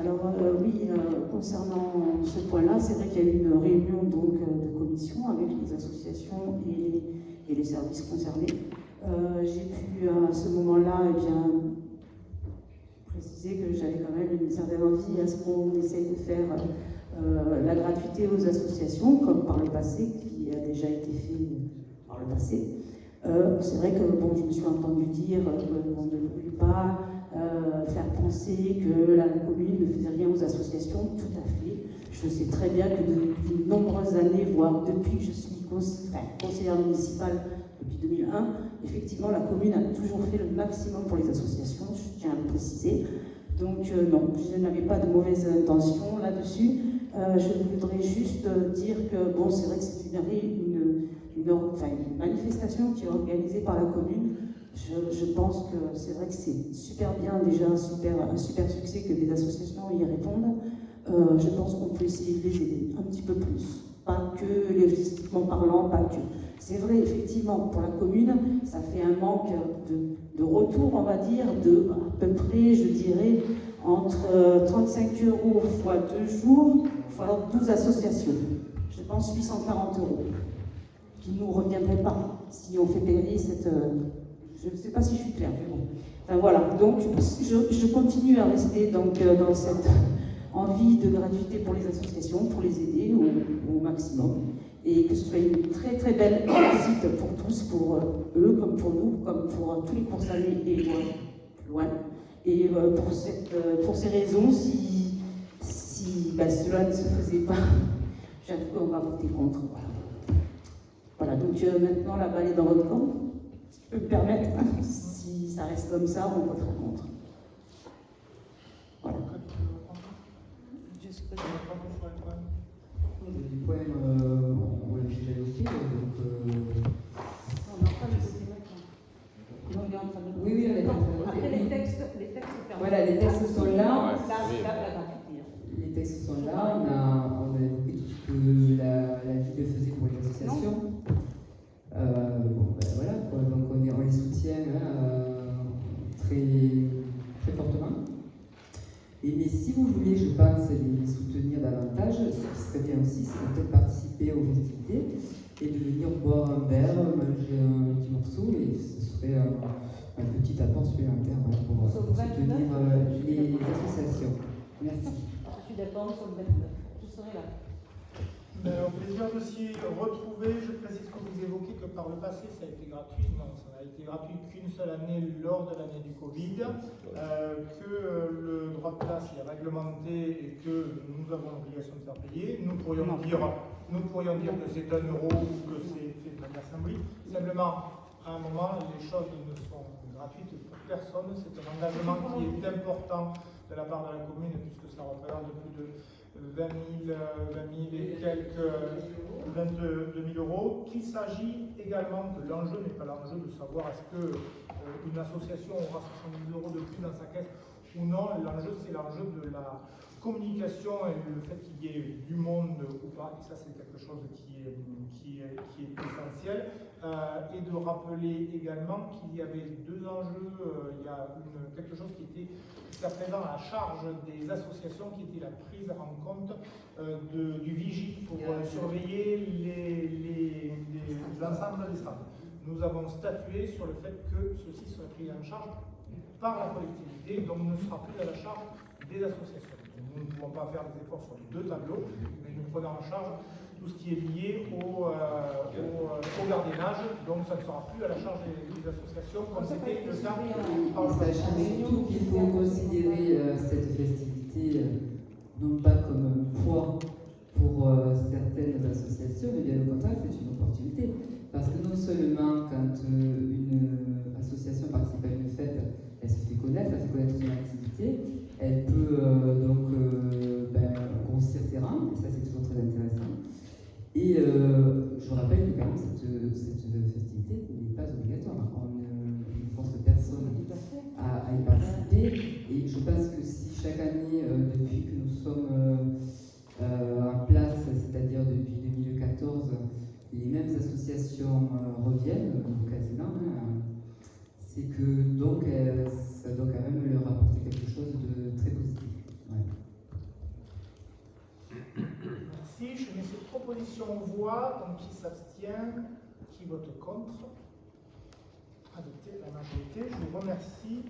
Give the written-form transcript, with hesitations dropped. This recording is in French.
Alors oui, concernant ce point-là, c'est vrai qu'il y a eu une réunion donc, de commission avec les associations et les services concernés. J'ai pu à ce moment-là préciser que j'avais quand même une certaine envie à ce qu'on essaye de faire la gratuité aux associations, comme par le passé, qui a déjà été fait par le passé. C'est vrai que bon, je me suis entendu dire qu'on ne voulait pas faire penser que la commune ne faisait rien aux associations. Tout à fait. Je sais très bien que depuis de nombreuses années, voire depuis que je suis conseillère municipale depuis 2001, effectivement, la commune a toujours fait le maximum pour les associations, je tiens à le préciser. Donc non, je n'avais pas de mauvaises intentions là-dessus. Je voudrais juste dire que bon, c'est vrai que c'est une manifestation qui est organisée par la commune. Je pense que c'est vrai que c'est super bien, déjà un super succès que des associations y répondent. Je pense qu'on peut essayer de les aider un petit peu plus. Pas que logistiquement parlant, pas que. C'est vrai, effectivement, pour la commune, ça fait un manque de retour, on va dire, de à peu près, je dirais, entre 35 € fois 2 jours, fois 12 associations. Je pense 840 €, qui ne nous reviendraient pas si on fait payer cette... je ne sais pas si je suis claire, mais bon. Enfin, voilà, donc je continue à rester donc, dans cette envie de gratuité pour les associations, pour les aider au maximum. Et que ce soit une très très belle réussite pour tous, pour eux, comme pour nous, comme pour tous les coursiers et loin. Et pour ces raisons, si cela ne se faisait pas, j'avoue qu'on va voter contre. Voilà, donc maintenant la balle est dans votre camp. Si je peux me permettre, si ça reste comme ça, on votera contre. Voilà. Des points, on l'a déjà évoqué, donc... On est en train de voter maintenant. On est en train de voter. Oui, on est en train de voter. Après, les textes voilà, les textes sont là. Ouais. Les textes sont là. On a évoqué tout ce que la ville faisait pour les associations. Voilà, quoi. Donc on les soutient très, très fortement. Mais si vous voulez, je pense, les soutenir davantage, ce qui serait bien aussi, c'est peut-être participer aux festivités et de venir boire un verre, manger un petit morceau, et ce serait un petit apport supplémentaire pour soutenir les associations. Merci. Je suis d'accord sur le 29. Je serai là. Au plaisir de s'y retrouver. Je précise que vous évoquez que par le passé ça a été gratuit. Non, ça n'a été gratuit qu'une seule année lors de l'année du Covid, que le droit de place est réglementé et que nous avons l'obligation de faire payer. Nous pourrions dire que c'est 1 € ou que c'est fait de manière symbolique. Simplement, à un moment, les choses ne sont gratuites pour personne. C'est un engagement qui est important de la part de la commune, puisque ça représente plus de 20 000 et quelques 22 000 €, qu'il s'agit également que l'enjeu n'est pas l'enjeu de savoir est-ce qu'une association aura 70 € de plus dans sa caisse ou non. L'enjeu, c'est l'enjeu de la communication et le fait qu'il y ait du monde ou pas, et ça c'est quelque chose qui est essentiel, et de rappeler également qu'il y avait 2 enjeux. Il y a quelque chose qui était jusqu'à présent à la charge des associations, qui était la prise en compte du vigie pour surveiller l'ensemble des stands. Nous avons statué sur le fait que ceci serait pris en charge par la collectivité, donc ne sera plus à la charge des associations. Nous ne pouvons pas faire des efforts sur les 2 tableaux, mais nous prenons en charge tout ce qui est lié au gardiennage, donc ça ne sera plus à la charge des associations comme c'était le cas. Sachant surtout qu'il faut considérer cette festivité non pas comme un poids pour certaines associations, mais bien au contraire, c'est une opportunité. Parce que non seulement quand une association participe à une fête, elle se fait connaître son activité, elle peut grossir ses rangs, et ça c'est toujours très intéressant. Et je rappelle que quand même cette festivité n'est pas obligatoire. On ne force personne à y participer. Et je pense que si chaque année, depuis que nous sommes en place, c'est-à-dire depuis 2014, les mêmes associations reviennent quasiment, Merci. Je mets cette proposition en voix. Donc, qui s'abstient? Qui vote contre? Adopté la majorité. Je vous remercie.